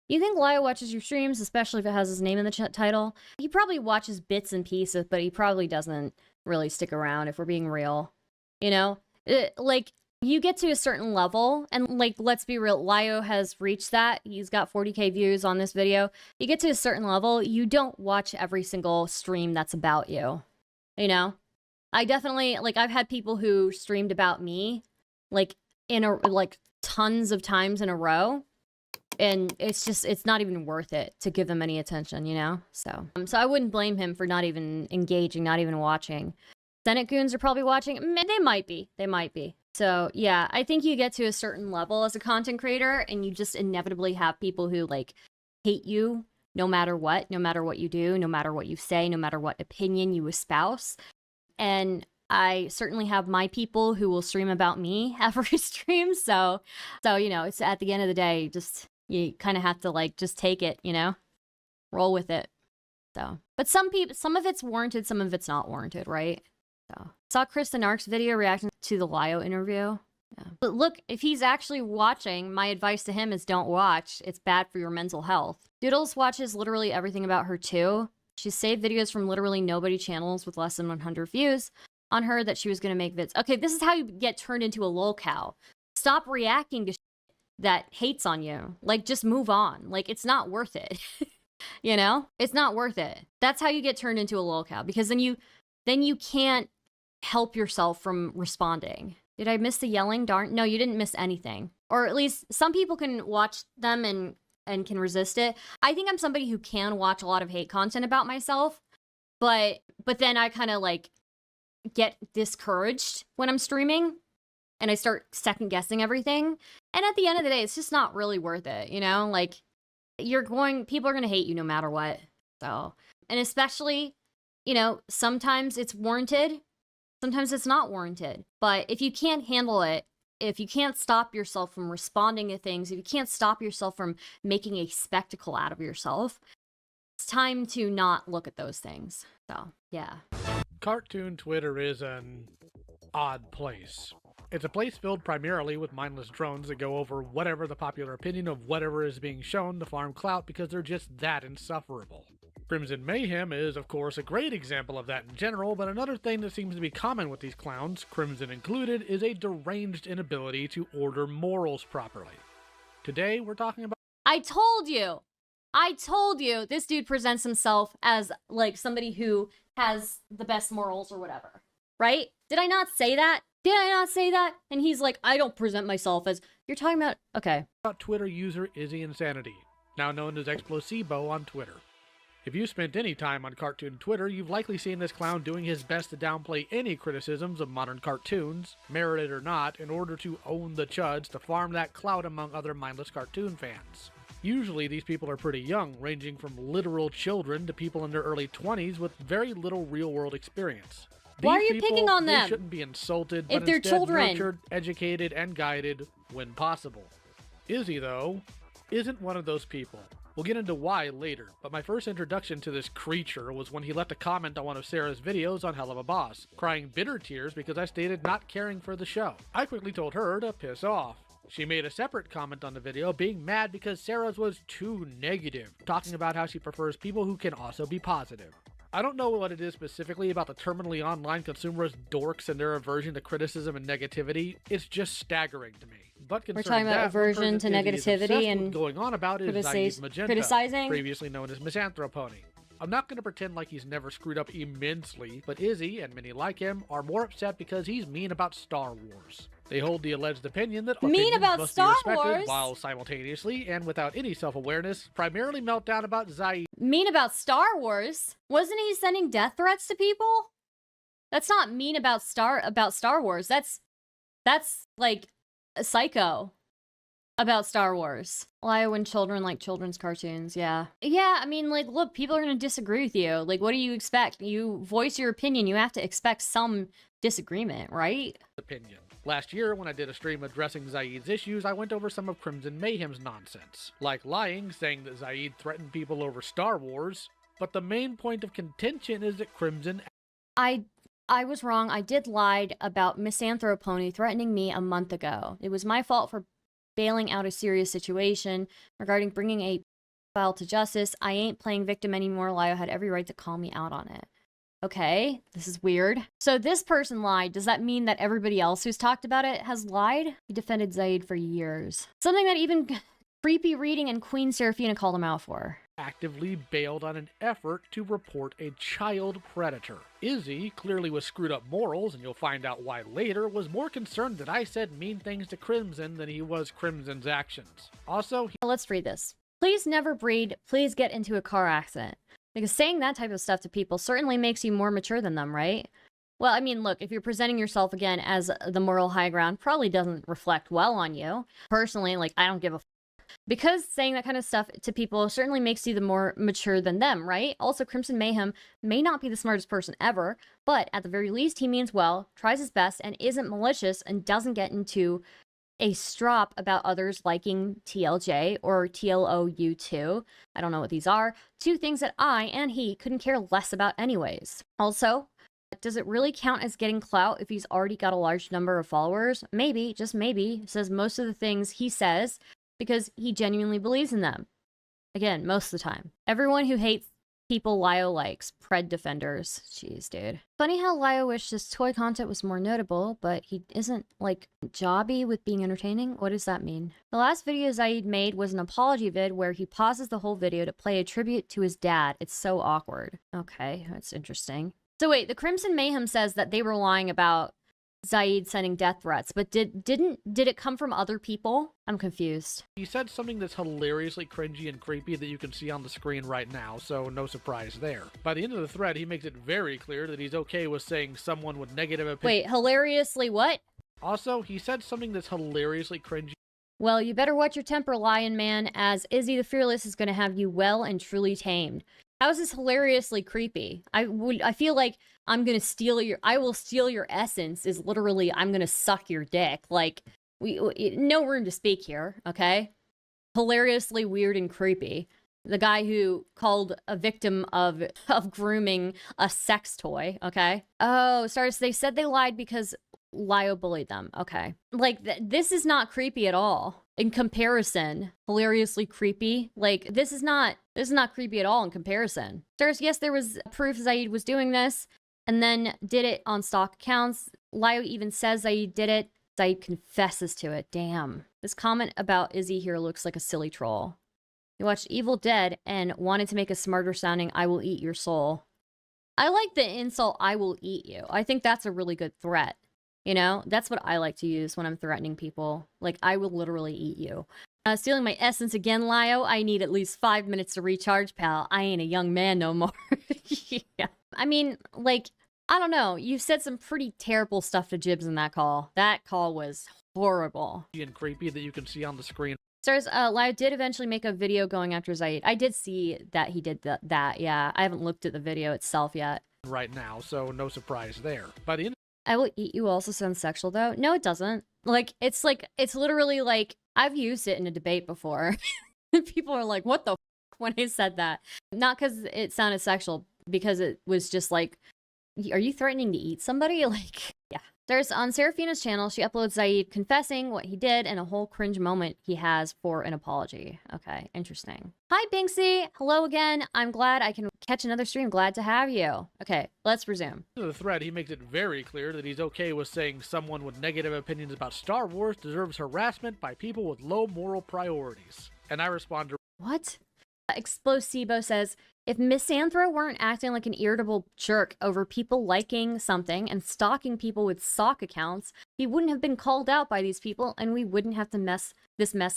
You think Lio watches your streams, especially if it has his name in the title? He probably watches bits and pieces, but he probably doesn't really stick around, if we're being real. You know? Like, you get to a certain level, and, like, let's be real, Lio has reached that. He's got 40k views on this video. You get to a certain level, you don't watch every single stream that's about you. You know? I definitely, like, I've had people who streamed about me, like, tons of times in a row. And it's not even worth it to give them any attention, you know? So I wouldn't blame him for not even engaging, not even watching. Senate goons are probably watching. They might be. They might be. So, yeah, I think you get to a certain level as a content creator, and you just inevitably have people who, like, hate you no matter what you do, no matter what you say, no matter what opinion you espouse. And I certainly have my people who will stream about me every stream. So, you know, it's at the end of the day, you kind of have to, like, just take it, you know? Roll with it. So, but some of it's warranted, some of it's not warranted, right? So, saw Kristen Ark's video reacting to the Lio interview. Yeah. But look, if he's actually watching, my advice to him is don't watch. It's bad for your mental health. Doodles watches literally everything about her too. She's saved videos from literally nobody channels with less than 100 views on her that she was going to make vids. Okay, this is how you get turned into a lol cow. Stop reacting to that hates on you. Like, just move on. Like, it's not worth it. You know? It's not worth it. That's how you get turned into a lol cow, because then you can't help yourself from responding. Did I miss the yelling? Darn. No, you didn't miss anything. Or at least some people can watch them and can resist it. I think I'm somebody who can watch a lot of hate content about myself, but then I kind of, like, get discouraged when I'm streaming and I start second guessing everything. And at the end of the day, it's just not really worth it, you know? Like, people are going to hate you no matter what. So, and especially, you know, sometimes it's warranted, sometimes it's not warranted. But if you can't handle it, if you can't stop yourself from responding to things, if you can't stop yourself from making a spectacle out of yourself, it's time to not look at those things. So, yeah. Cartoon Twitter is an odd place. It's a place filled primarily with mindless drones that go over whatever the popular opinion of whatever is being shown to farm clout because they're just that insufferable. Crimson Mayhem is, of course, a great example of that in general, but another thing that seems to be common with these clowns, Crimson included, is a deranged inability to order morals properly. Today, we're talking about— I told you this dude presents himself as, like, somebody who has the best morals or whatever, right? Did I not say that? Did I not say that? And he's like, I don't present myself as— You're talking about— Okay. Twitter user Izzy Insanity, now known as Explosivo on Twitter. If you spent any time on cartoon Twitter, you've likely seen this clown doing his best to downplay any criticisms of modern cartoons, merited or not, in order to own the chuds to farm that clout among other mindless cartoon fans. Usually these people are pretty young, ranging from literal children to people in their early 20s with very little real-world experience. Why are you picking on them? They shouldn't be insulted, if but they're instead children, nurtured, educated, and guided when possible. Izzy, though, isn't one of those people. We'll get into why later, but my first introduction to this creature was when he left a comment on one of Sarah's videos on Hell of a Boss, crying bitter tears because I stated not caring for the show. I quickly told her to piss off. She made a separate comment on the video, being mad because Sarah's was too negative, talking about how she prefers people who can also be positive. I don't know what it is specifically about the terminally online consumerist dorks and their aversion to criticism and negativity. It's just staggering to me. But we're talking about aversion to negativity and going on about is Zaid Magenta, criticizing, previously known as Misanthropony. I'm not going to pretend like he's never screwed up immensely, but Izzy, and many like him, are more upset because he's mean about Star Wars. They hold the alleged opinion that mean about must Star be respected, Wars, while simultaneously, and without any self-awareness, primarily melt down about Zaid. Mean about Star Wars? Wasn't he sending death threats to people? That's not mean about Star Wars. That's like a psycho about Star Wars. Lio and children like children's cartoons, yeah. Yeah, I mean, like, look, people are gonna disagree with you. Like, what do you expect? You voice your opinion, you have to expect some disagreement, right? Opinion. Last year, when I did a stream addressing Zaid's issues, I went over some of Crimson Mayhem's nonsense. Like lying, saying that Zaid threatened people over Star Wars, but the main point of contention is that Crimson— I was wrong. I did lie about Misanthropony threatening me a month ago. It was my fault for bailing out a serious situation regarding bringing a File to justice. I ain't playing victim anymore. Lio had every right to call me out on it. Okay, this is weird. So this person lied. Does that mean that everybody else who's talked about it has lied? He defended Zaid for years. Something that even Creepy Reading and Queen Seraphina called him out for. Actively bailed on an effort to report a child predator. Izzy, clearly with screwed up morals, and you'll find out why later, was more concerned that I said mean things to Crimson than he was Crimson's actions. Also, Let's read this. Please never breed. Please get into a car accident. Because saying that type of stuff to people certainly makes you more mature than them, right? Well, I mean, look, if you're presenting yourself again as the moral high ground, probably doesn't reflect well on you. Personally, like, I don't give a because saying that kind of stuff to people certainly makes you the more mature than them, right? Also, Crimson Mayhem may not be the smartest person ever, but at the very least, he means well, tries his best, and isn't malicious, and doesn't get into a strop about others liking TLJ or TLOU2. I don't know what these are. Two things that I and he couldn't care less about anyways. Also, does it really count as getting clout if he's already got a large number of followers? Maybe, just maybe, says most of the things he says because he genuinely believes in them. Again, most of the time. Everyone who hates people Lio likes. Pred defenders. Jeez, dude. Funny how Lio wished his toy content was more notable, but he isn't, like, jobby with being entertaining? What does that mean? The last video Zaid made was an apology vid where he pauses the whole video to play a tribute to his dad. It's so awkward. Okay, that's interesting. So wait, the Crimson Mayhem says that they were lying about Zaid sending death threats, but did it come from other people? I'm confused. he said something that's hilariously cringy and creepy that you can see on the screen right now, so no surprise there. By the end of the thread, he makes it very clear that he's okay with saying someone with negative opinions. Wait, hilariously what? Also, he said something that's hilariously cringy. Well, you better watch your temper, Lion Man, as Izzy the Fearless is going to have you well and truly tamed. How is this hilariously creepy? I feel like I will steal your essence is literally I'm going to suck your dick. Like, no room to speak here, okay? Hilariously weird and creepy. The guy who called a victim of grooming a sex toy, okay? Oh, Stardust, they said they lied because Lio bullied them. Okay. Like, this is not creepy at all. In comparison, hilariously creepy. Like, this is not creepy at all in comparison. Stars, yes, there was proof Zaid was doing this, and then did it on stock accounts. Lio even says Zaid did it. Zaid confesses to it. Damn. This comment about Izzy here looks like a silly troll. You watched Evil Dead and wanted to make a smarter sounding I will eat your soul. I like the insult I will eat you. I think that's a really good threat. You know, that's what I like to use when I'm threatening people. Like, I will literally eat you. Stealing my essence again, Lio. I need at least 5 minutes to recharge, pal. I ain't a young man no more. Yeah. I mean, like, I don't know. You said some pretty terrible stuff to Jibs in that call. That call was horrible. And creepy that you can see on the screen. Stars, Lio did eventually make a video going after Zaid. I did see that he did that, yeah. I haven't looked at the video itself yet. Right now, so no surprise there. By the end I will eat you also sounds sexual though. No, it doesn't. Like, it's literally like, I've used it in a debate before. People are like, what the f when I said that? Not because it sounded sexual, because it was just like, are you threatening to eat somebody? Like, yeah. There's on Seraphina's channel, she uploads Zaid confessing what he did and a whole cringe moment he has for an apology. Okay, interesting. Hi, Binksy. Hello again. I'm glad I can catch another stream. Glad to have you. Okay, let's resume. of the thread, he makes it very clear that he's okay with saying someone with negative opinions about Star Wars deserves harassment by people with low moral priorities. And I respond to... What? Explosivo says, if Misanthro weren't acting like an irritable jerk over people liking something and stalking people with sock accounts, he wouldn't have been called out by these people and we wouldn't have to mess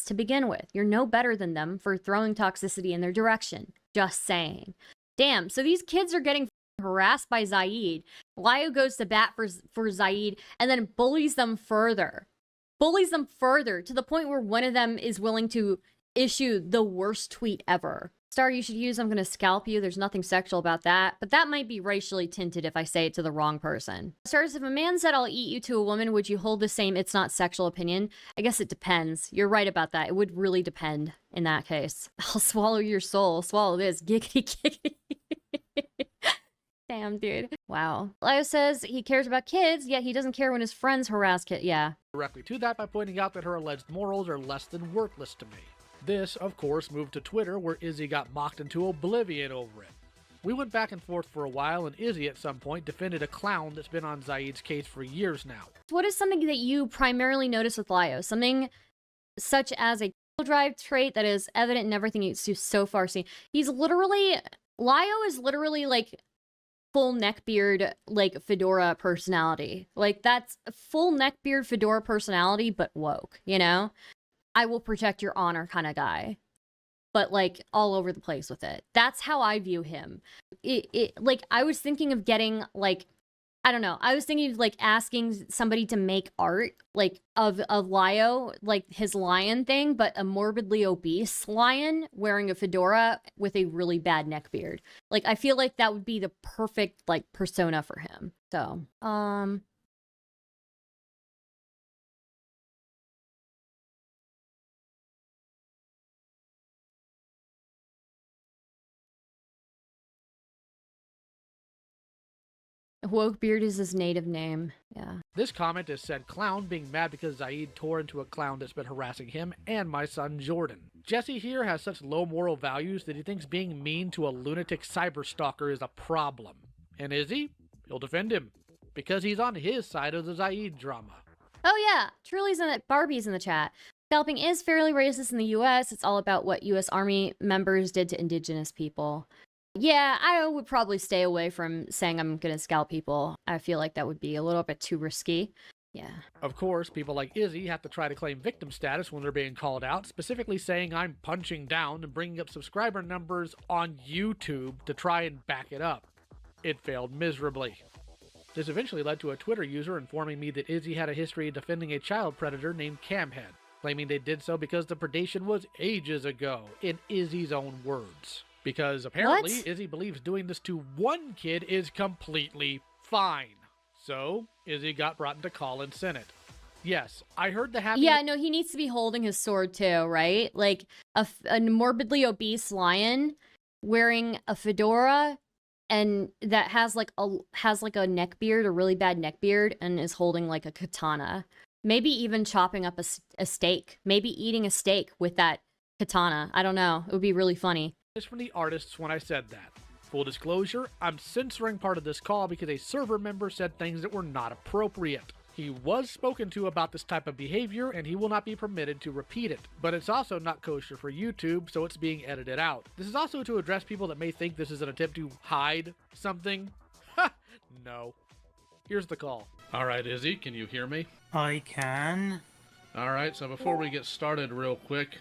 to begin with. You're no better than them for throwing toxicity in their direction. Just saying. Damn, so these kids are getting harassed by Zaid. Lio goes to bat for Zaid and then bullies them further. Bullies them further to the point where one of them is willing to issue the worst tweet ever. Star, you should use I'm gonna scalp you. There's nothing sexual about that, but that might be racially tinted if I say it to the wrong person. Stars, if a man said I'll eat you to a woman, would you hold the same it's not sexual opinion? I guess it depends. You're right about that. It would really depend in that case. I'll swallow your soul. Swallow this. Giggity giggity. Damn, dude. Wow. Lio says he cares about kids, yet he doesn't care when his friends harass kids. Yeah. Directly to that by pointing out that her alleged morals are less than worthless to me. This, of course, moved to Twitter, where Izzy got mocked into oblivion over it. We went back and forth for a while, and Izzy at some point defended a clown that's been on Zaid's case for years now. What is something that you primarily notice with Lio? Something such as a drive trait that is evident in everything you've so far seen. Lio is literally like full neckbeard, like fedora personality. Like that's a full neckbeard fedora personality, but woke, you know? I will protect your honor kind of guy. But like all over the place with it. That's how I view him. Like I was thinking of getting like, I don't know. I was thinking of like asking somebody to make art like of Lio, like his lion thing, but a morbidly obese lion wearing a fedora with a really bad neck beard. Like I feel like that would be the perfect like persona for him. So, Wokebeard is his native name. Yeah. This comment is said clown being mad because Zaid tore into a clown that's been harassing him and my son Jordan. Jesse here has such low moral values that he thinks being mean to a lunatic cyberstalker is a problem. And Izzy? He'll defend him. Because he's on his side of the Zaid drama. Oh yeah, Truly's in it. Barbie's in the chat. Scalping is fairly racist in the US. It's all about what US Army members did to indigenous people. Yeah, I would probably stay away from saying I'm gonna scalp people. I feel like that would be a little bit too risky. Yeah. Of course, people like Izzy have to try to claim victim status when they're being called out, specifically saying I'm punching down and bringing up subscriber numbers on YouTube to try and back it up. It failed miserably. This eventually led to a Twitter user informing me that Izzy had a history of defending a child predator named Camhead, claiming they did so because the predation was ages ago, in Izzy's own words. Because apparently, Izzy believes doing this to one kid is completely fine. So, Izzy got brought into call in Senate. Yes, I heard the happy... Yeah, no, he needs to be holding his sword too, right? Like, a morbidly obese lion wearing a fedora and that has like a neck beard, a really bad neck beard, and is holding like a katana. Maybe even chopping up a steak. Maybe eating a steak with that katana. I don't know. It would be really funny. From the artists when I said that. Full disclosure, I'm censoring part of this call because a server member said things that were not appropriate. He was spoken to about this type of behavior and he will not be permitted to repeat it. But it's also not kosher for YouTube, so it's being edited out. This is also to address people that may think this is an attempt to hide something. Ha! No. Here's the call. Alright, Izzy, can you hear me? I can. Alright, so before we get started real quick,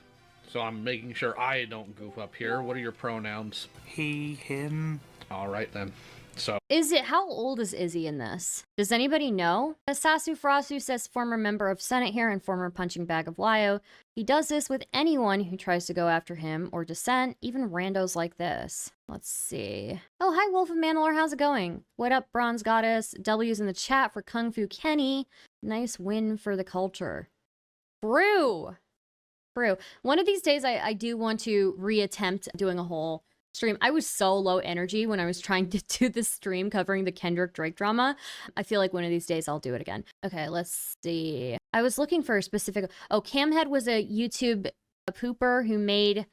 so I'm making sure I don't goof up here. What are your pronouns? He, him. All right, then. So, How old is Izzy in this? Does anybody know? Sasu Frasu says former member of Senate here and former punching bag of Lio. He does this with anyone who tries to go after him or dissent, even randos like this. Let's see. Oh, hi, Wolf of Mandalore. How's it going? What up, Bronze Goddess? W's in the chat for Kung Fu Kenny. Nice win for the culture. Brew. One of these days, I do want to reattempt doing a whole stream. I was so low energy when I was trying to do this stream covering the Kendrick Drake drama. I feel like one of these days I'll do it again. Okay, let's see. I was looking for a specific... Oh, Camhead was a YouTube pooper who made...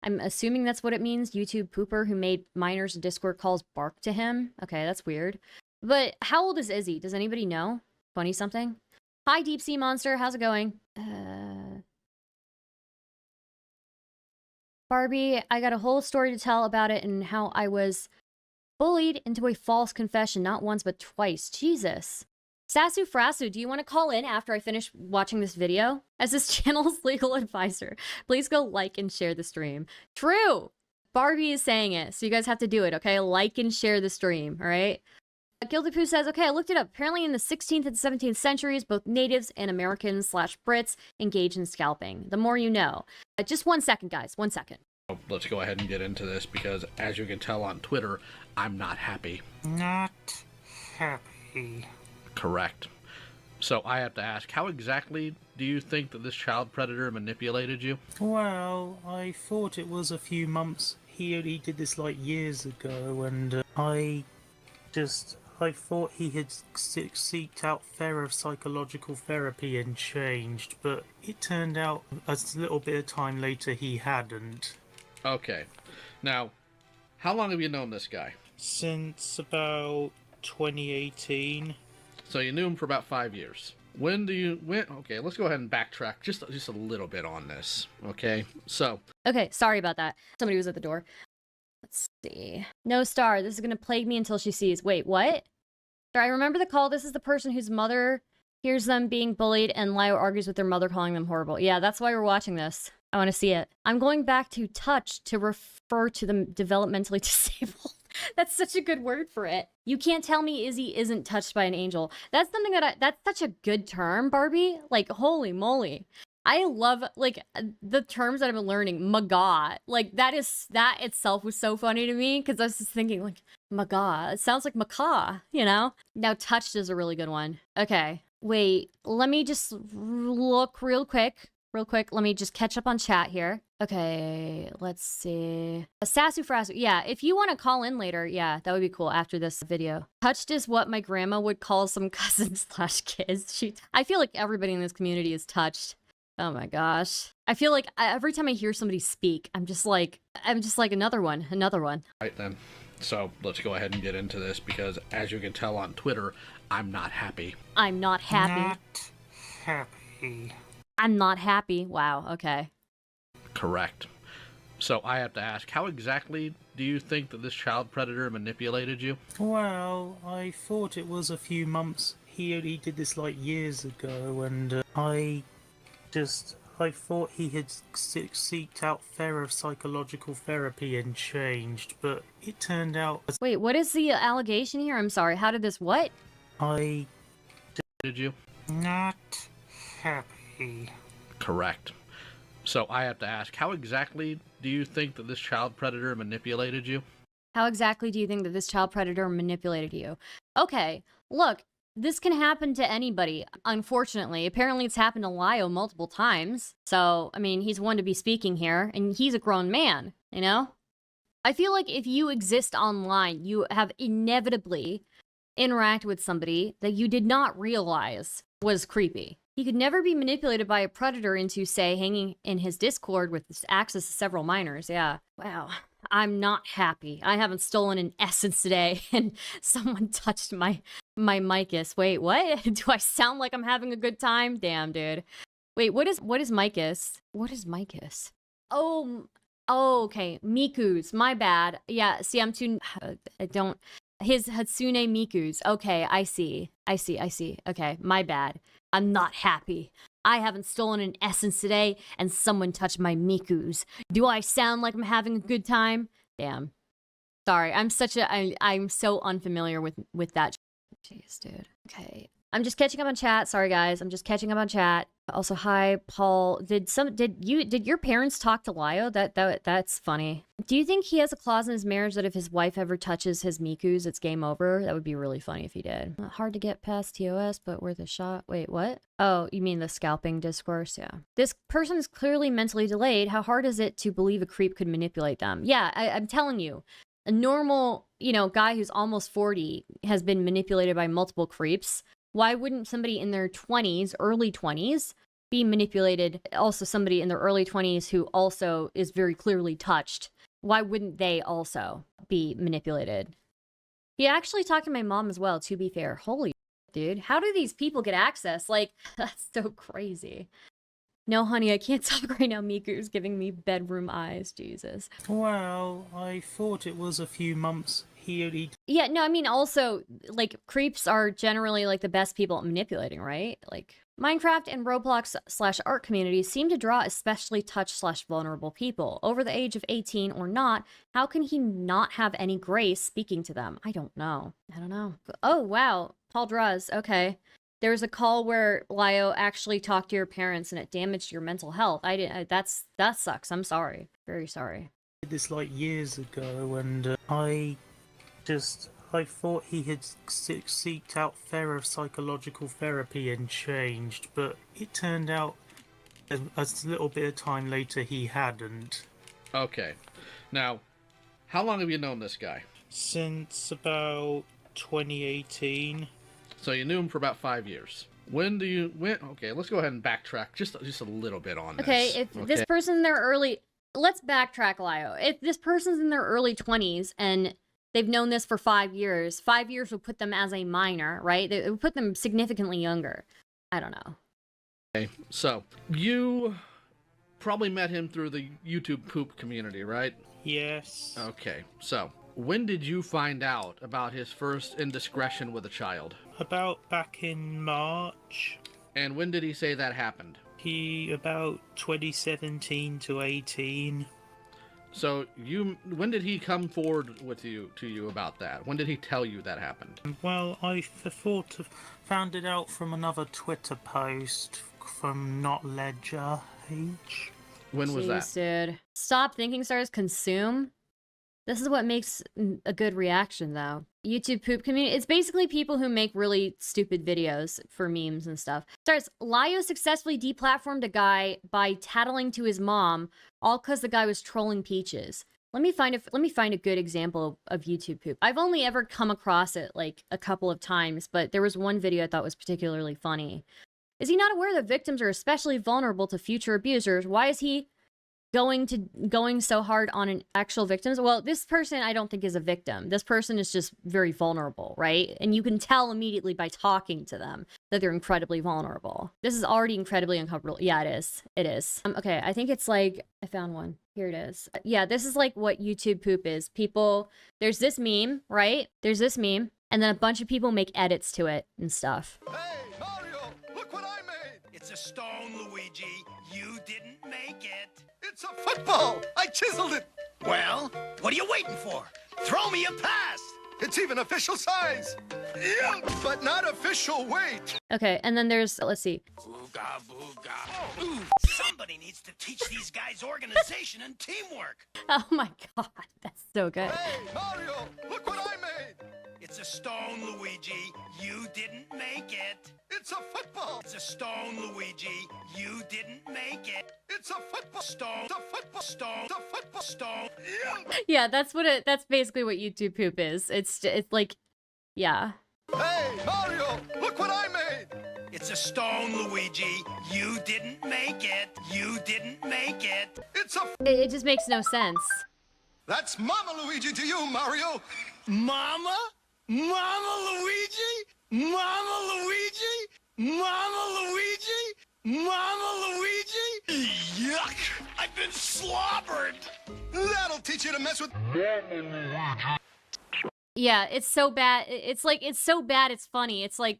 I'm assuming that's what it means. YouTube pooper who made minors and Discord calls bark to him. Okay, that's weird. But how old is Izzy? Does anybody know? 20-something? Hi, Deep Sea Monster. How's it going? Barbie, I got a whole story to tell about it and how I was bullied into a false confession, not once but twice. Jesus. Sasu Frasu, do you want to call in after I finish watching this video? As this channel's legal advisor, please go like and share the stream. True! Barbie is saying it, so you guys have to do it, okay? Like and share the stream, all right? Guilty Poo says, okay, I looked it up. Apparently in the 16th and 17th centuries, both natives and Americans/Brits engage in scalping. The more you know. Just 1 second, guys. 1 second. Let's go ahead and get into this because, as you can tell on Twitter, I'm not happy. Not happy. Correct. So I have to ask, how exactly do you think that this child predator manipulated you? Well, I thought it was a few months. He only did this like years ago, and I just I thought he had seeked out fairer psychological therapy and changed, but it turned out a little bit of time later he hadn't. Okay. Now, how long have you known this guy? Since about 2018. So you knew him for about 5 years. Okay, let's go ahead and backtrack just a little bit on this. Okay, so Okay, sorry about that. Somebody was at the door. Let's see. No, Star, this is gonna plague me until she sees. Wait, what? Star, I remember the call. This is the person whose mother hears them being bullied and Lio argues with their mother calling them horrible. Yeah, that's why we're watching this. I want to see it. I'm going back to touch to refer to them developmentally disabled. That's such a good word for it. You can't tell me Izzy isn't touched by an angel. That's something that's such a good term, Barbie. Like, holy moly. I love, like, the terms that I've been learning. Maga. Like, that itself was so funny to me, because I was just thinking, like, Maga. It sounds like macaw, you know? Now, touched is a really good one. Okay. Wait, let me just look real quick. Let me just catch up on chat here. Okay, let's see. Sasu Frasu. Yeah, if you want to call in later, yeah, that would be cool after this video. Touched is what my grandma would call some cousins slash kids. I feel like everybody in this community is touched. Oh my gosh. I feel like every time I hear somebody speak, I'm just like another one. right then. So let's go ahead and get into this because, as you can tell on Twitter, I'm not happy. I'm not happy. Not happy. I'm not happy. Wow, okay. Correct. So I have to ask, how exactly do you think that this child predator manipulated you? Well, I thought it was a few months. He only did this like years ago, and I thought he had seeked out fairer psychological therapy and changed, but it turned out... Wait, what is the allegation here? I'm sorry, how did this what? Did you? Not happy. Correct. So I have to ask, how exactly do you think that this child predator manipulated you? How exactly do you think that this child predator manipulated you? Okay, look, this can happen to anybody, unfortunately. Apparently it's happened to Lio multiple times. So, I mean, he's one to be speaking here, and he's a grown man, you know? I feel like if you exist online, you have inevitably interacted with somebody that you did not realize was creepy. He could never be manipulated by a predator into, say, hanging in his Discord with access to several minors. Yeah. Wow. I'm not happy. I haven't stolen an essence today, and someone touched my micus. Wait, what? Do I sound like I'm having a good time? Damn, dude. Wait, what is micus? What is micus? Oh, okay. Miku's. My bad. Yeah, see, I'm too... I don't... His Hatsune Miku's. Okay, I see. Okay, my bad. I'm not happy. I haven't stolen an essence today, and someone touched my Miku's. Do I sound like I'm having a good time? Damn. Sorry, I'm so unfamiliar with that. Jeez, dude. Okay. I'm just catching up on chat. Sorry, guys. I'm just catching up on chat. Also, hi, Paul. Did your parents talk to Lio? That's funny. Do you think he has a clause in his marriage that if his wife ever touches his Miku's, it's game over? That would be really funny if he did. Hard to get past TOS, but worth a shot. Wait, what? Oh, you mean the scalping discourse? Yeah. This person is clearly mentally delayed. How hard is it to believe a creep could manipulate them? Yeah, I'm telling you. A normal, guy who's almost 40 has been manipulated by multiple creeps. Why wouldn't somebody in their 20s, early 20s, be manipulated? Also, somebody in their early 20s who also is very clearly touched. Why wouldn't they also be manipulated? He actually talked to my mom as well, to be fair. Holy dude. How do these people get access? Like, that's so crazy. No, honey, I can't talk right now. Miku's giving me bedroom eyes. Jesus. Well, I thought it was a few months. Yeah, no, I mean, also, like, creeps are generally, like, the best people at manipulating, right? Like, Minecraft and Roblox/art communities seem to draw especially touch/vulnerable people. Over the age of 18 or not, how can he not have any grace speaking to them? I don't know. Oh, wow. Paul Druz. Okay. There was a call where Lio actually talked to your parents and it damaged your mental health. That sucks. I'm sorry. Very sorry. Did this like years ago, and I thought he had seeked out fairer psychological therapy and changed, but it turned out a little bit of time later he hadn't. Okay. Now, how long have you known this guy? Since about 2018. So you knew him for about 5 years. Okay, let's go ahead and backtrack just a little bit on this. Okay, if this person's in their early... Let's backtrack, Lio. If this person's in their early 20s and they've known this for 5 years, 5 years would put them as a minor, right? It would put them significantly younger. I don't know. Okay, so you probably met him through the YouTube poop community, right? Yes. Okay, so when did you find out about his first indiscretion with a child? About back in March. And when did he say that happened? About 2017 to 18. So when did he come forward to you about that? When did he tell you that happened? Well, I found it out from another Twitter post from Not Ledger H. When was that? Dude. Stop thinking, Stars. Consume. This is what makes a good reaction, though. YouTube poop community. It's basically people who make really stupid videos for memes and stuff. Starts. Lio successfully deplatformed a guy by tattling to his mom, all because the guy was trolling Peaches. Let me find a good example of YouTube poop. I've only ever come across it like a couple of times, but there was one video I thought was particularly funny. Is he not aware that victims are especially vulnerable to future abusers? Why is he going so hard on an actual victims? Well, this person I don't think is a victim. This person is just very vulnerable, right? And you can tell immediately by talking to them that they're incredibly vulnerable. This is already incredibly uncomfortable. Yeah, it is. It is. Okay, I think it's like, I found one. Here it is. Yeah, this is like what YouTube poop is. People, there's this meme, right? There's this meme, and then a bunch of people make edits to it and stuff. Hey, Mario, look what I made! It's a stone, Luigi. You didn't make it. It's a football! I chiseled it! Well, what are you waiting for? Throw me a pass! It's even official size! Yeah, but not official weight! Okay, and then there's, let's see. Booga, booga. Ooh, somebody needs to teach these guys organization and teamwork! Oh my god, that's so good. Hey, Mario, look what I made! It's a stone, Luigi. You didn't make it. It's a football. It's a stone, Luigi. You didn't make it. It's a football stone. The football stone. The football stone. Yeah, that's basically what YouTube poop is. It's like, yeah. Hey, Mario, look what I made. It's a stone, Luigi. You didn't make it. You didn't make it. It's a... It just makes no sense. That's Mama Luigi to you, Mario. Mama? Mama Luigi? Mama Luigi? Mama Luigi? Mama Luigi? Yuck! I've been slobbered! That'll teach you to mess with Yeah, it's so bad. It's like, it's so bad it's funny. It's like,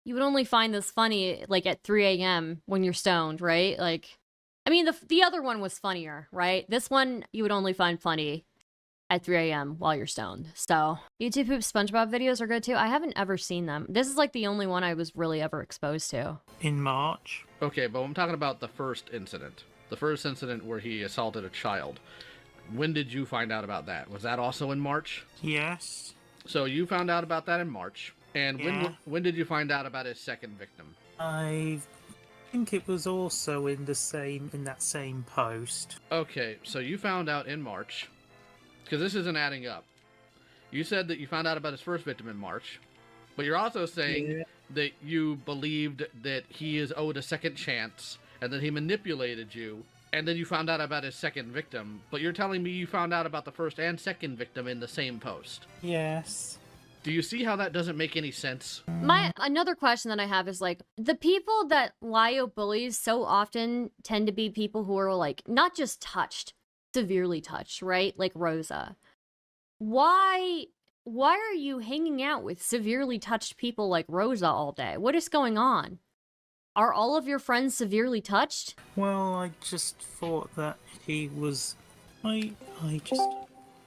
you would only find this funny, like, at 3 a.m. when you're stoned, right? Like, I mean, the other one was funnier, right? This one, you would only find funny at 3 a.m. while you're stoned. So, YouTube Poop SpongeBob videos are good too. I haven't ever seen them. This is like the only one I was really ever exposed to. In March. Okay, but I'm talking about the first incident. The first incident where he assaulted a child. When did you find out about that? Was that also in March? Yes. So you found out about that in March. And Yeah. when did you find out about his second victim? I think it was also in that same post. Okay, so you found out in March. Because this isn't adding up. You said that you found out about his first victim in March, but you're also saying that you believed that he is owed a second chance, and that he manipulated you, and then you found out about his second victim, but you're telling me you found out about the first and second victim in the same post. Yes. Do you see how that doesn't make any sense? Another question that I have is like, the people that Lio bullies so often tend to be people who are like, not just touched, severely touched, right? Like Rosa. Why are you hanging out with severely touched people like Rosa all day? What is going on? Are all of your friends severely touched? Well, I just thought that he was... I just...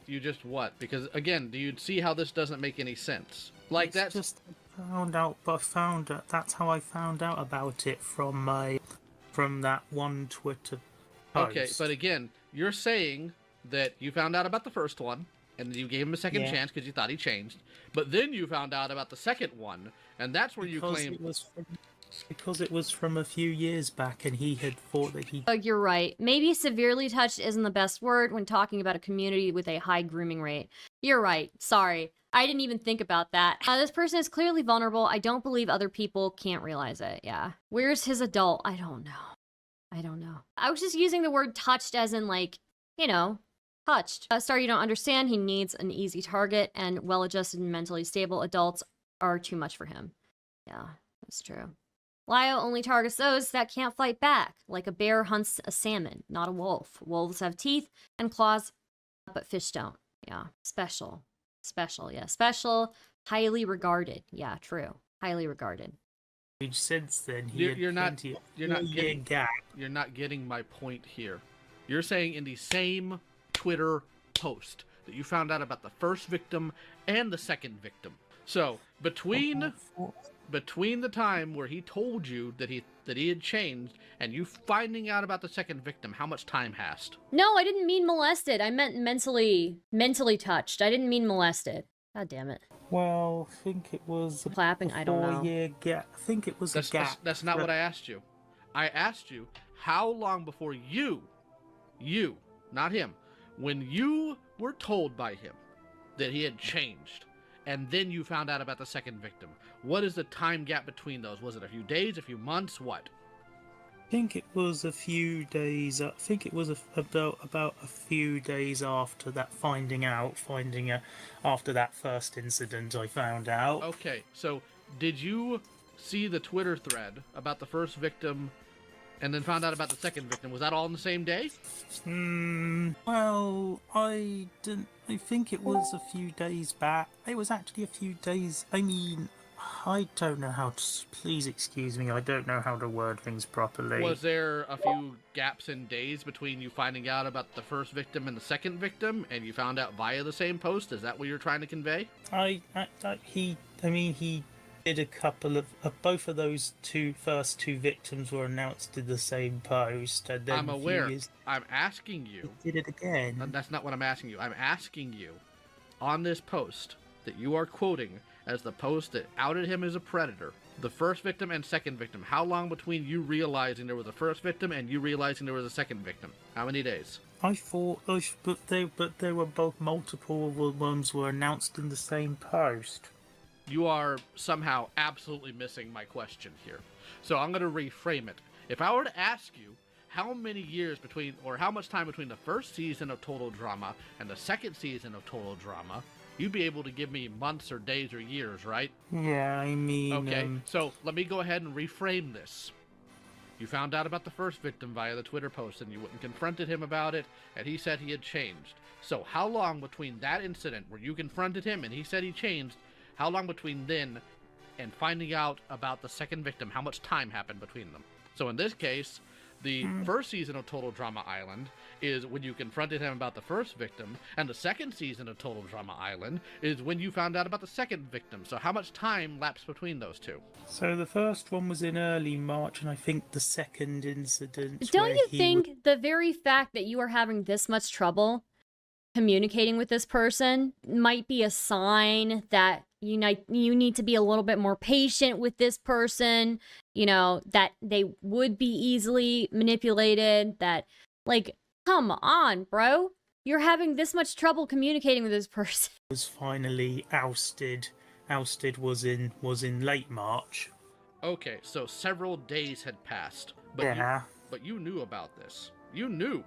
You just what? Because again, do you see how this doesn't make any sense? Like that's just found out, but that's how I found out about it from that one Twitter post. Okay, but again, you're saying that you found out about the first one, and you gave him a second chance because you thought he changed, but then you found out about the second one, and that's where you claim... Because it was from a few years back and he had thought that he... Oh, you're right. Maybe severely touched isn't the best word when talking about a community with a high grooming rate. You're right. Sorry. I didn't even think about that. This person is clearly vulnerable. I don't believe other people can't realize it. Yeah. Where's his adult? I don't know. I don't know. I was just using the word touched as in like, you know, touched. Sorry, you don't understand. He needs an easy target, and well-adjusted and mentally stable adults are too much for him. Yeah, that's true. Lio only targets those that can't fight back, like a bear hunts a salmon, not a wolf. Wolves have teeth and claws, but fish don't. Yeah, special. Special, yeah. Special, highly regarded. Yeah, true. Highly regarded. Since then, You're not getting my point here. You're saying in the same Twitter post that you found out about the first victim and the second victim. So between the time where he told you that he had changed and you finding out about the second victim, how much time passed? No, I didn't mean molested. I meant mentally touched. I didn't mean molested. God damn it. Well, I think it was a Clapping, I don't know. 4-year gap. I think it was a gap. That's not what I asked you. I asked you how long before you, not him, when you were told by him that he had changed, and then you found out about the second victim. What is the time gap between those? Was it a few days, a few months, what? I think it was a few days. I think it was about a few days after that after that first incident I found out. Okay, so did you see the Twitter thread about the first victim and then found out about the second victim? Was that all in the same day? Well, I didn't. I think it was a few days back. It was actually a few days. I mean, I don't know how to... Please excuse me, I don't know how to word things properly. Was there a few gaps in days between you finding out about the first victim and the second victim, and you found out via the same post? Is that what you're trying to convey? He did a couple of... both of those first two victims were announced in the same post, and then I'm aware. I'm asking you... He did it again. That's not what I'm asking you. I'm asking you, on this post that you are quoting as the post that outed him as a predator, the first victim and second victim, how long between you realizing there was a first victim and you realizing there was a second victim? How many days? I thought, but they were both multiple ones were announced in the same post. You are somehow absolutely missing my question here. So I'm going to reframe it. If I were to ask you how many years between, or how much time between the first season of Total Drama and the second season of Total Drama, you'd be able to give me months or days or years, right? Yeah, I mean... Okay, so let me go ahead and reframe this. You found out about the first victim via the Twitter post, and you went and confronted him about it, and he said he had changed. So how long between that incident where you confronted him and he said he changed, how long between then and finding out about the second victim, how much time happened between them? So in this case, the first season of Total Drama Island is when you confronted him about the first victim, and the second season of Total Drama Island is when you found out about the second victim. So how much time lapsed between those two? So the first one was in early March, and I think the second incident... Don't you think the very fact that you are having this much trouble communicating with this person might be a sign that you need to be a little bit more patient with this person, you know, that they would be easily manipulated, that, like, come on, bro. You're having this much trouble communicating with this person. Was finally ousted. Ousted was in late March. Okay, so several days had passed. But yeah. But you knew about this. You knew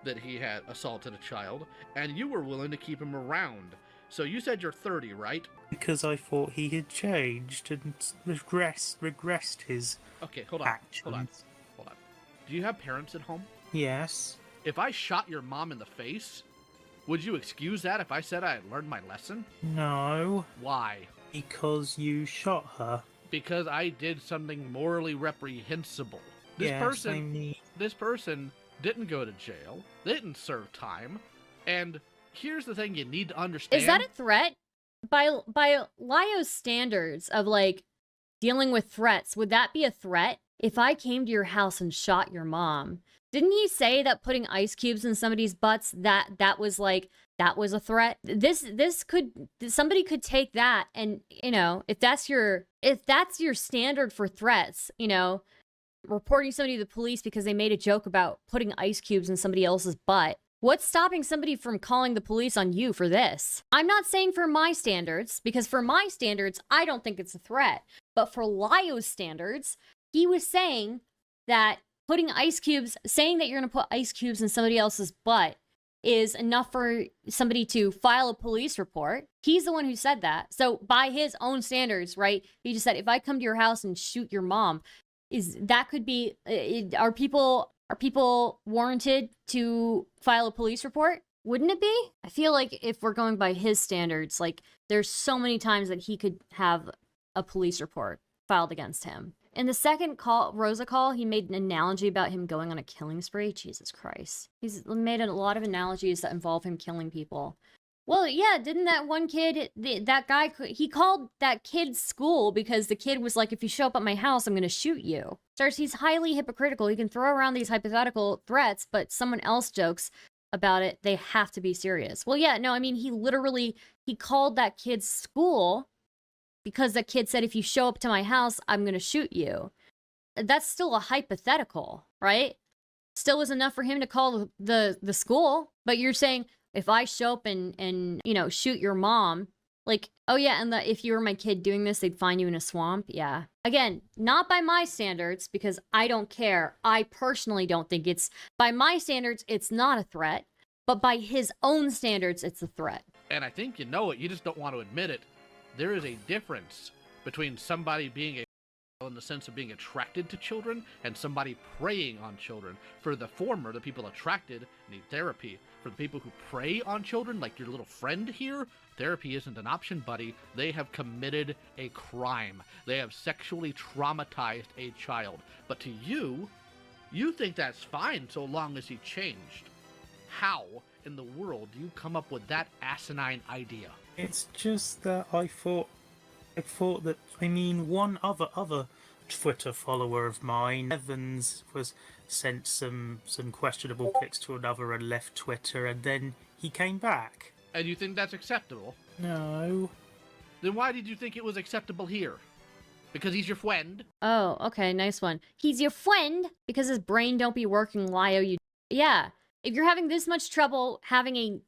that he had assaulted a child, and you were willing to keep him around. So you said you're 30, right? Because I thought he had changed and regressed his actions. Hold on. Do you have parents at home? Yes. If I shot your mom in the face, would you excuse that if I said I had learned my lesson? No. Why? Because you shot her. Because I did something morally reprehensible. This person didn't go to jail. They didn't serve time. And here's the thing you need to understand. Is that a threat? By Lio's standards of, like, dealing with threats, would that be a threat? if I came to your house and shot your mom, didn't he say that putting ice cubes in somebody's butts, that was like, that was a threat? Somebody could take that and, you know, if that's your standard for threats, you know, reporting somebody to the police because they made a joke about putting ice cubes in somebody else's butt, what's stopping somebody from calling the police on you for this? I'm not saying for my standards, because for my standards, I don't think it's a threat. But for Lio's standards, he was saying that putting ice cubes, saying that you're going to put ice cubes in somebody else's butt is enough for somebody to file a police report. He's the one who said that. So by his own standards, right? He just said, if I come to your house and shoot your mom, are people warranted to file a police report? Wouldn't it be? I feel like if we're going by his standards, like there's so many times that he could have a police report filed against him. In the second Rosa call, he made an analogy about him going on a killing spree. Jesus Christ. He's made a lot of analogies that involve him killing people. Well, yeah, didn't that one kid, that guy, he called that kid's school because the kid was like, if you show up at my house, I'm going to shoot you. Starts, he's highly hypocritical. He can throw around these hypothetical threats, but someone else jokes about it. They have to be serious. Well, yeah, no, I mean, he called that kid's school because that kid said, if you show up to my house, I'm going to shoot you. That's still a hypothetical, right? Still was enough for him to call the school. But you're saying, if I show up and you know, shoot your mom, like, oh yeah, and if you were my kid doing this, they'd find you in a swamp. Yeah. Again, not by my standards, because I don't care. I personally don't think by my standards, it's not a threat. But by his own standards, it's a threat. And I think you know it, you just don't want to admit it. There is a difference between somebody being in the sense of being attracted to children and somebody preying on children. For the former, the people attracted need therapy. For the people who prey on children, like your little friend here, therapy isn't an option, buddy. They have committed a crime. They have sexually traumatized a child. But to you, you think that's fine so long as he changed. How in the world do you come up with that asinine idea? It's just that I thought that, I mean, one other Twitter follower of mine, Evans, was sent some questionable pics to another and left Twitter, and then he came back. And you think that's acceptable? No. Then why did you think it was acceptable here? Because he's your friend? Oh, okay, nice one. He's your friend because his brain don't be working, Lio. Yeah. If you're having this much trouble having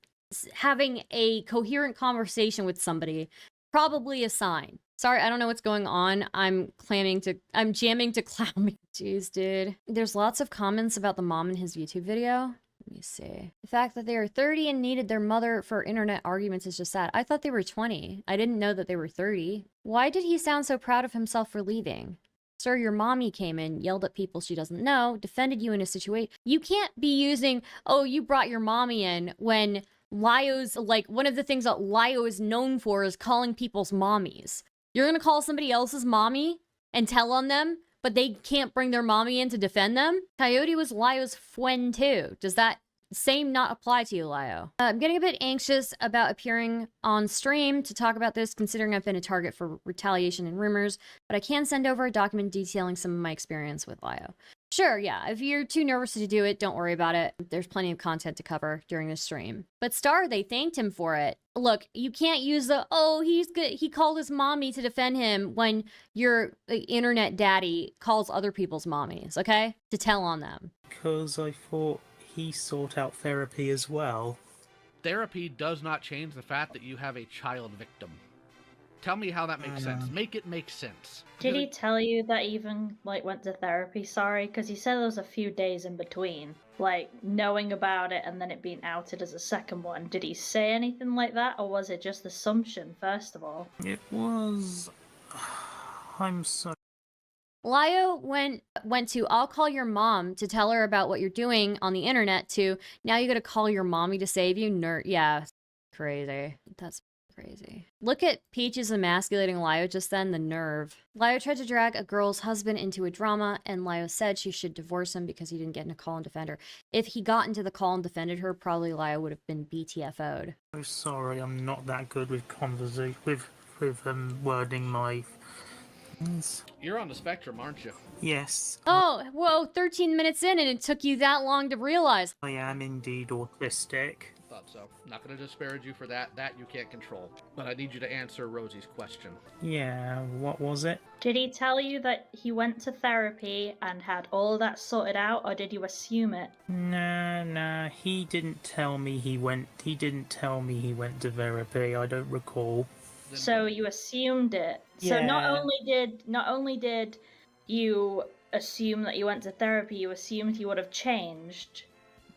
a coherent conversation with somebody, probably a sign. Sorry, I don't know what's going on. I'm jamming to clown me. Jeez, dude. There's lots of comments about the mom in his YouTube video. Let me see. The fact that they are 30 and needed their mother for internet arguments is just sad. I thought they were 20. I didn't know that they were 30. Why did he sound so proud of himself for leaving? Sir, your mommy came in, yelled at people she doesn't know, defended you in a situation. You can't be using, oh, you brought your mommy in, when Lio's, like, one of the things that Lio is known for is calling people's mommies. You're gonna call somebody else's mommy and tell on them, but they can't bring their mommy in to defend them? Coyote was Lio's friend too. Does that same not apply to you, Lio? I'm getting a bit anxious about appearing on stream to talk about this, considering I've been a target for retaliation and rumors, but I can send over a document detailing some of my experience with Lio. Sure, yeah, if you're too nervous to do it, don't worry about it. There's plenty of content to cover during this stream. But Star, they thanked him for it. Look, you can't use the, oh, he's good, he called his mommy to defend him, when your internet daddy calls other people's mommies, okay? To tell on them. Because I thought he sought out therapy as well. Therapy does not change the fact that you have a child victim. Tell me how that makes sense. Make it make sense. Did he tell you that he even, like, went to therapy? Sorry, because he said there was a few days in between. Like, knowing about it and then it being outed as a second one. Did he say anything like that, or was it just assumption, first of all? It was... I'm sorry. Lio went to, I'll call your mom to tell her about what you're doing on the internet, to, now you gotta call your mommy to save you? Yeah, crazy. That's crazy. Look at Peaches emasculating Lio just then, the nerve. Lio tried to drag a girl's husband into a drama, and Lio said she should divorce him because he didn't get in a call and defend her. If he got into the call and defended her, probably Lio would have been BTFO'd. I'm sorry, I'm not that good with conversation, with wording my You're on the spectrum, aren't you? Yes, Oh, whoa, 13 minutes in and it took you that long to realize. I am indeed autistic. Thought so. Not going to disparage you for that. That you can't control. But I need you to answer Rosie's question. Yeah, what was it? Did he tell you that he went to therapy and had all that sorted out, or did you assume it? Nah, he didn't tell me he went to therapy, I don't recall. So you assumed it. So not only did you assume that you went to therapy, you assumed he would have changed.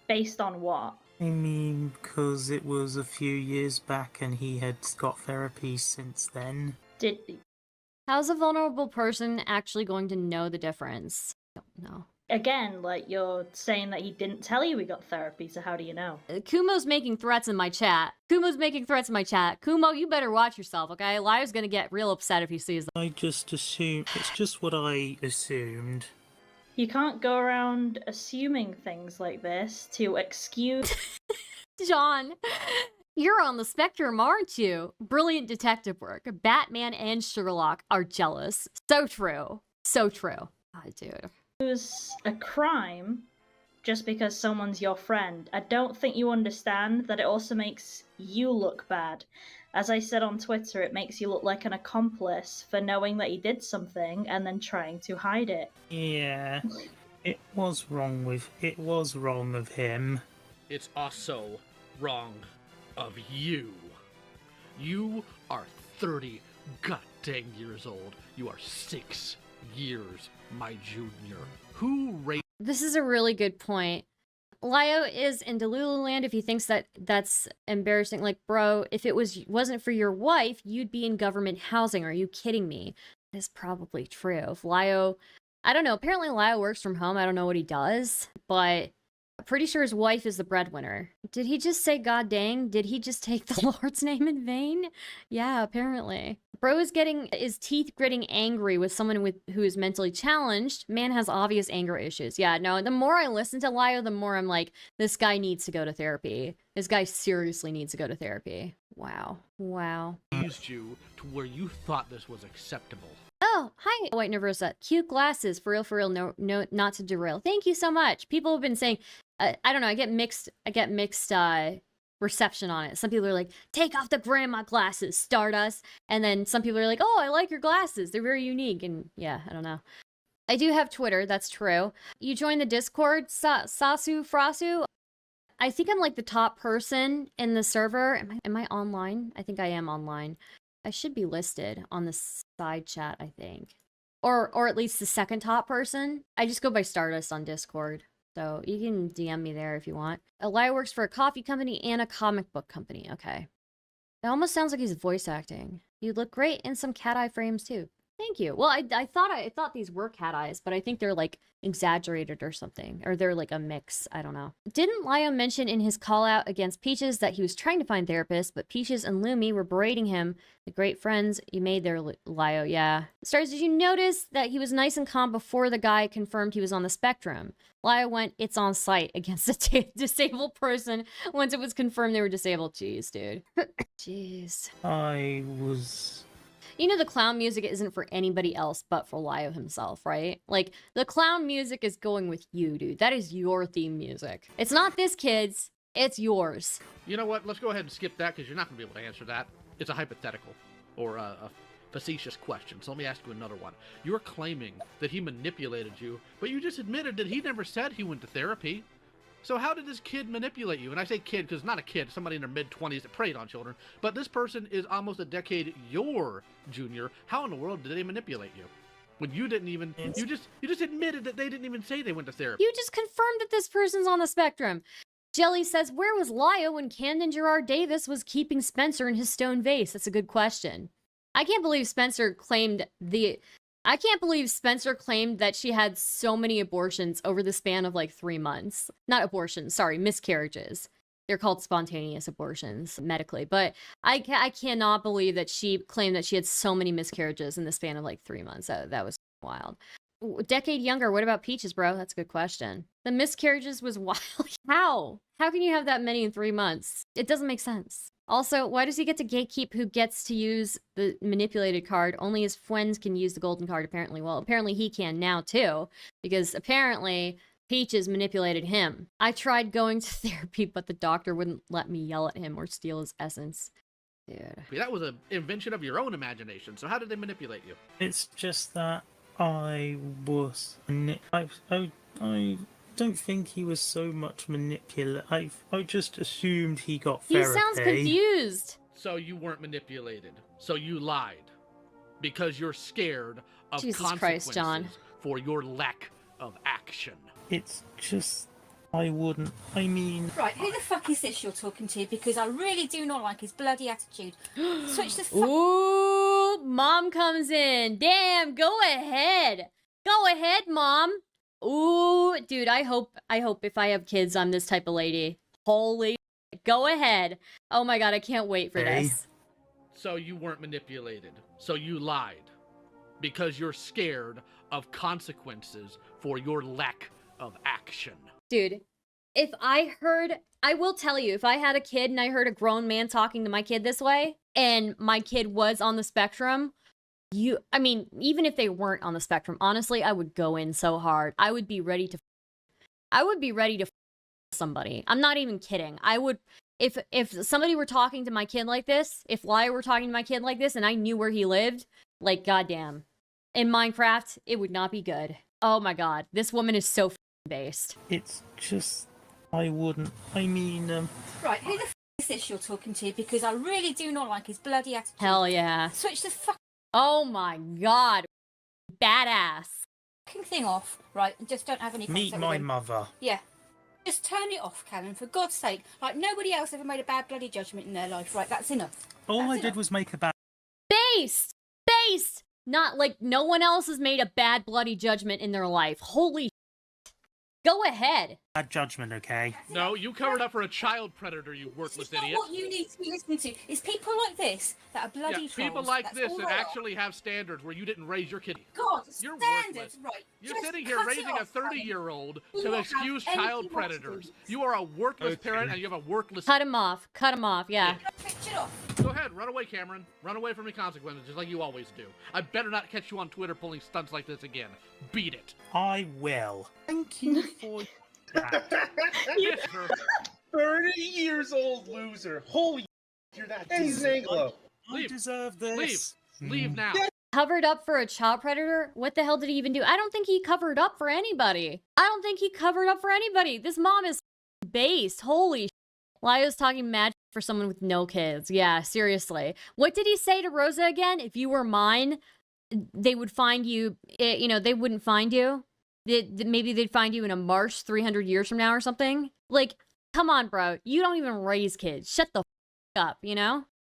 Based on what? I mean, because it was a few years back and he had got therapy since then. Did How's a vulnerable person actually going to know the difference? I don't know. again, like, you're saying that he didn't tell you he got therapy, so how do you know? Kumo's making threats in my chat. Kumo, you better watch yourself, okay? Lio's gonna get real upset if he sees I just assumed. It's just what I assumed. You can't go around assuming things like this to excuse. John, you're on the spectrum, aren't you? Brilliant detective work. Batman and Sherlock are jealous. So true. So true. God, dude. A crime just because someone's your friend. I don't think you understand that it also makes you look bad. As I said on Twitter, it makes you look like an accomplice for knowing that he did something and then trying to hide it. Yeah, it was wrong of him. It's also wrong of you. You are 30 goddamn years old. You are 6 years my junior. Who raised... This is a really good point. Lio is in Delululand if he thinks that that's embarrassing. Like, bro, if it wasn't for your wife, you'd be in government housing. Are you kidding me? That is probably true. If Lio... I don't know. Apparently Lio works from home. I don't know what he does, but I'm pretty sure his wife is the breadwinner. Did he just say god dang? Did he just take the Lord's name in vain? Yeah, apparently. Bro is getting his teeth gritting angry with someone who is mentally challenged. Man has obvious anger issues. Yeah, no, the more I listen to Lio, the more I'm like, this guy needs to go to therapy. This guy seriously needs to go to therapy. Wow. Wow. Used you to where you thought this was acceptable. Oh, hi, White Nervosa. Cute glasses. For real, no, not to derail. Thank you so much. People have been saying, I don't know, I get mixed reception on it. Some people are like, take off the grandma glasses, Stardust. And then some people are like, oh, I like your glasses. They're very unique. And yeah, I don't know. I do have Twitter. That's true. You join the Discord, Sasu Frasu. I think I'm like the top person in the server. Am I online? I think I am online. I should be listed on the side chat, I think. Or at least the second top person. I just go by Stardust on Discord. So you can DM me there if you want. Lio works for a coffee company and a comic book company. Okay. It almost sounds like he's voice acting. You look great in some cat eye frames too. Thank you. Well, I thought these were cat eyes, but I think they're like exaggerated or something. Or they're like a mix. I don't know. Didn't Lio mention in his call out against Peaches that he was trying to find therapists, but Peaches and Lumi were berating him? The great friends you made there, Lio. Yeah. Stars, did you notice that he was nice and calm before the guy confirmed he was on the spectrum? Lio went, it's on site against a disabled person once it was confirmed they were disabled. Jeez, dude. Jeez. You know the clown music isn't for anybody else but for Lio himself, right? Like, the clown music is going with you, dude. That is your theme music. It's not this kid's. It's yours. You know what? Let's go ahead and skip that because you're not going to be able to answer that. It's a hypothetical or a facetious question. So let me ask you another one. You're claiming that he manipulated you, but you just admitted that he never said he went to therapy. So how did this kid manipulate you? And I say kid because not a kid, somebody in their mid-20s that preyed on children. But this person is almost a decade your junior. How in the world did they manipulate you? When you didn't even, you just admitted that they didn't even say they went to therapy. You just confirmed that this person's on the spectrum. Jelly says, where was Lio when Camden Gerard Davis was keeping Spencer in his stone vase? That's a good question. I can't believe Spencer claimed that she had so many abortions over the span of like 3 months. Not abortions, sorry, miscarriages. They're called spontaneous abortions medically. But I cannot believe that she claimed that she had so many miscarriages in the span of like 3 months. That was wild. Decade younger, what about Peaches, bro? That's a good question. The miscarriages was wild. How? How can you have that many in 3 months? It doesn't make sense. Also, why does he get to gatekeep who gets to use the manipulated card? Only his friends can use the golden card, apparently. Well, apparently he can now, too. Because apparently Peaches manipulated him. I tried going to therapy, but the doctor wouldn't let me yell at him or steal his essence. Dude. That was an invention of your own imagination, so how did they manipulate you? It's just that I was... I don't think he was so much manipulated. I just assumed he got He therapy. sounds confused. So you weren't manipulated. So you lied. Because you're scared of Jesus consequences Christ, John. for your lack of action. It's just... I wouldn't... I mean... Right, who the fuck is this you're talking to? Because I really do not like his bloody attitude. Switch the fuck... Ooh, mom comes in. Damn, go ahead. Go ahead, mom. Ooh, dude, I hope if I have kids, I'm this type of lady. Holy, go ahead. Oh my god, I can't wait for this. So you weren't manipulated. So you lied. Because you're scared of consequences for your lack of action. Dude, I will tell you, if I had a kid and I heard a grown man talking to my kid this way, and my kid was on the spectrum, I mean, even if they weren't on the spectrum, honestly, I would go in so hard. I would be ready to somebody. I'm not even kidding. I would, if somebody were talking to my kid like this, if Lio were talking to my kid like this and I knew where he lived, like, goddamn. In Minecraft, it would not be good. Oh my god, this woman is so based. It's just... I wouldn't... I mean, Right, who the fuck is this you're talking to? Because I really do not like his bloody attitude. Hell yeah. Switch the fucking Oh my god. Badass. thing off, right, and just don't have any meet contact my with him. mother. Yeah. Just turn it off, Callum, for God's sake. Like, nobody else ever made a bad bloody judgment in their life. Right, that's enough. All That's I did enough. was make a bad... Based! Based! Not like no one else has made a bad bloody judgment in their life. Holy Go ahead. Bad judgment, okay? No, you covered up for a child predator, you worthless This is not idiot. what you need to be listening to. It's people like this that are bloody Yeah, trolls. people like That's this all that they are. actually have standards where you didn't raise your kid. God, You're standards, worthless. right. You're Just sitting here cut it raising a off, Callum. 30-year-old You to don't excuse have child anything else to predators. do. You are a worthless Okay. parent and you have a worthless... Cut him off. Cut him off. Yeah. Switch it off. Go ahead, run away, Cameron. Run away from your consequences, just like you always do. I better not catch you on Twitter pulling stunts like this again. Beat it. I will. Thank you for that. Mister. 30 years old loser. Holy you're that Anglo. I Leave. deserve this. Leave now. Covered up for a child predator? What the hell did he even do? I don't think he covered up for anybody. This mom is based. Holy Lio's talking mad for someone with no kids. Yeah, seriously. What did he say to Rosa again? If you were mine, they would find you, they wouldn't find you. Maybe they'd find you in a marsh 300 years from now or something. Like, come on, bro. You don't even raise kids. Shut the up,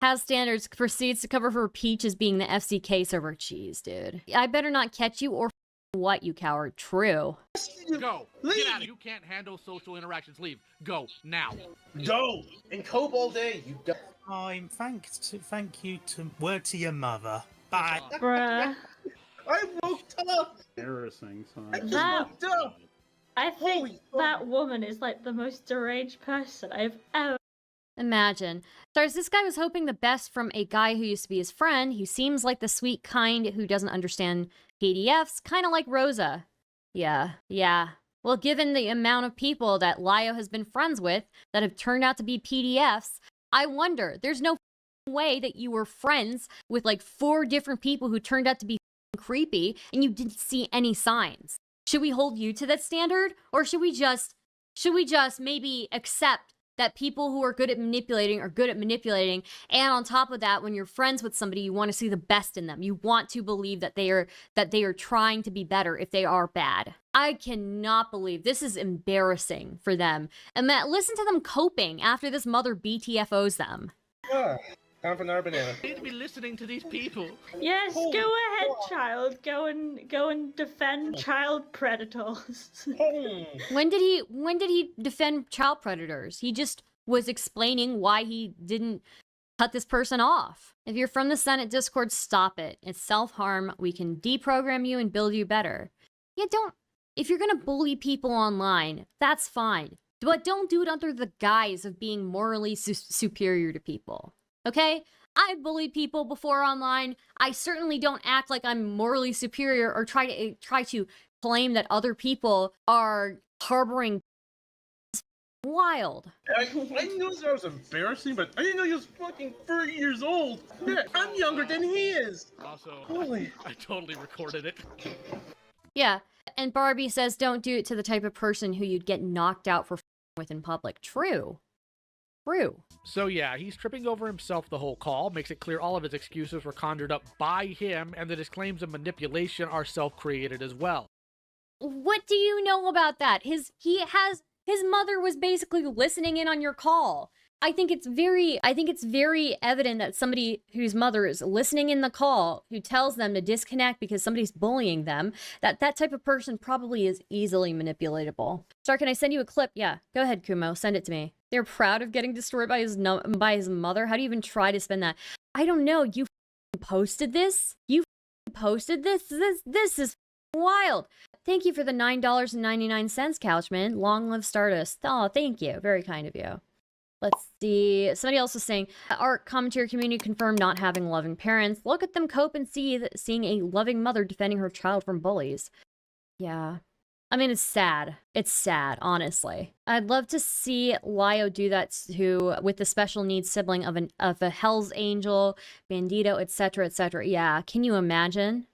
Has standards, proceeds to cover for Peach as being the FCK server. Jeez, dude. I better not catch you or what, you coward. True. Go. Leave. Get out. You can't handle social interactions. Leave. Go. Now. Go and cope all day. You don't. Thank you to word to your mother. Bye. Bruh. I woke up. Embarrassing, son. I just That- woke up. I think Holy that woman is like the most deranged person I've ever. Imagine. Stars, this guy was hoping the best from a guy who used to be his friend, who seems like the sweet kind who doesn't understand PDFs, kind of like Rosa. Yeah. Well, given the amount of people that Lio has been friends with that have turned out to be PDFs, I wonder, there's no way that you were friends with like 4 different people who turned out to be creepy and you didn't see any signs. Should we hold you to that standard? Or should we just maybe accept that people who are good at manipulating are good at manipulating, and on top of that, when you're friends with somebody, you want to see the best in them. You want to believe that they are trying to be better if they are bad. I cannot believe this is embarrassing for them. And Matt, listen to them coping after this mother BTFOs them. Time for another banana. You need to be listening to these people. Yes, Holy go ahead, God. child. Go and defend child predators. When did he defend child predators? He just was explaining why he didn't cut this person off. If you're from the Senate Discord, stop it. It's self-harm. We can deprogram you and build you better. Yeah, if you're gonna bully people online, that's fine. But don't do it under the guise of being morally superior to people. Okay? I bullied people before online. I certainly don't act like I'm morally superior or try to claim that other people are harboring. It's wild. I knew that was embarrassing, but I didn't know he was fucking 30 years old. Yeah, I'm younger than he is. Also, Holy. I totally recorded it. Yeah. And Barbie says don't do it to the type of person who you'd get knocked out for with in public. True. True. So yeah, he's tripping over himself the whole call, makes it clear all of his excuses were conjured up by him, and that his claims of manipulation are self-created as well. What do you know about that? His mother was basically listening in on your call. I think it's very evident that somebody whose mother is listening in the call, who tells them to disconnect because somebody's bullying them, that type of person probably is easily manipulatable. Star, can I send you a clip? Yeah, go ahead, Kumo, send it to me. They're proud of getting destroyed by his mother. How do you even try to spend that? I don't know. You posted this? You posted this? This is wild. Thank you for the $9.99, Couchman. Long live Stardust. Oh, thank you. Very kind of you. Let's see. Somebody else was saying, art commentary community confirmed not having loving parents. Look at them cope and seeing a loving mother defending her child from bullies. Yeah. I mean, it's sad. It's sad, honestly. I'd love to see Lio do that too with the special needs sibling of a Hell's Angel, Bandito, etc., etc. Yeah, can you imagine?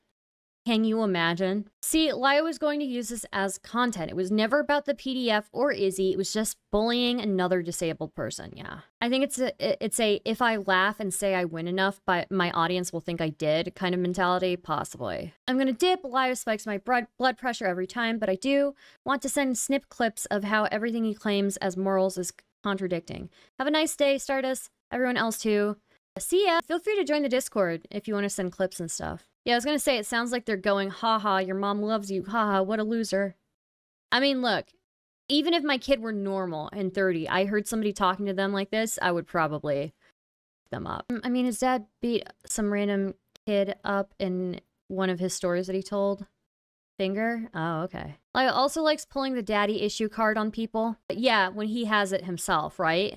Can you imagine? See, Lio was going to use this as content. It was never about the PDF or Izzy. It was just bullying another disabled person. Yeah. I think it's a if I laugh and say I win enough, but my audience will think I did kind of mentality, possibly. I'm gonna dip. Lio spikes my blood pressure every time, but I do want to send snip clips of how everything he claims as morals is contradicting. Have a nice day, Stardust. Everyone else too. See ya. Feel free to join the Discord if you want to send clips and stuff. Yeah, I was gonna say, it sounds like they're going, haha, your mom loves you, haha, what a loser. I mean, look, even if my kid were normal and 30, I heard somebody talking to them like this, I would probably them up. I mean, his dad beat some random kid up in one of his stories that he told. Finger? Oh, okay. Lio also likes pulling the daddy issue card on people. But yeah, when he has it himself, right?